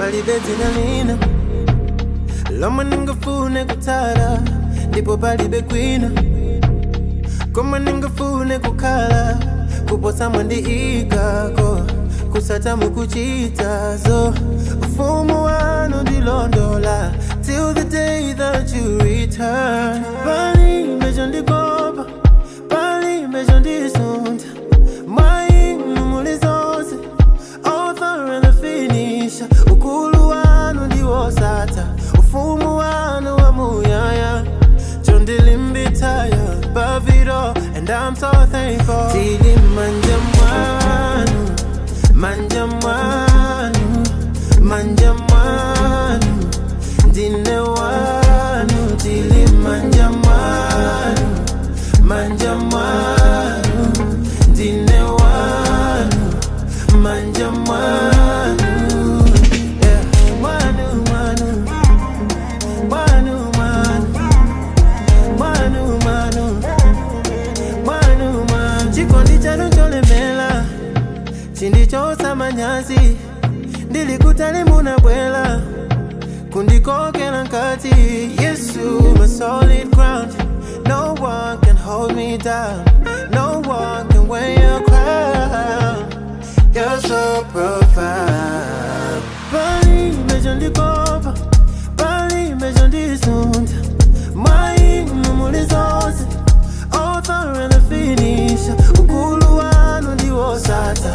palibe dzina lina lomwe ningafune kutsala, ndipo palibe kwina komwe ningafune kukhala kuposa mwandiikako kusata mukuchitazo. Ufumu wanu ndilondola till the day that you return. Pali mejo ndikopa, pali mejo ndisunta, mwainu mulizonse, author and the finisher. Ukulu wanu ndiwosata, ufumu wanu wamuyaya, chondilimbitaya above it all, and I'm so thankful. Tili manja mwanu, manja mwanu, manja mwanu, ndine wanu. Tili manja mwanu, manja mwanu, ndine wanu, manja mwanu. Yeah, mwanu mwanu, mwanu mwanu, mwanu mwanu, mwanu mwanu. Chikondi chanu cholemela, chindichosa manyazi, ndilikutali munabwela kundikokela nkati. Yesu, my solid ground, no one can hold me down, no one can wear your crown. You're so profound. Pali mejo ndikopa, pali mejo ndisunta, mwainu mulizonse, author and the finisher. Ukulu wanu ndiwosata,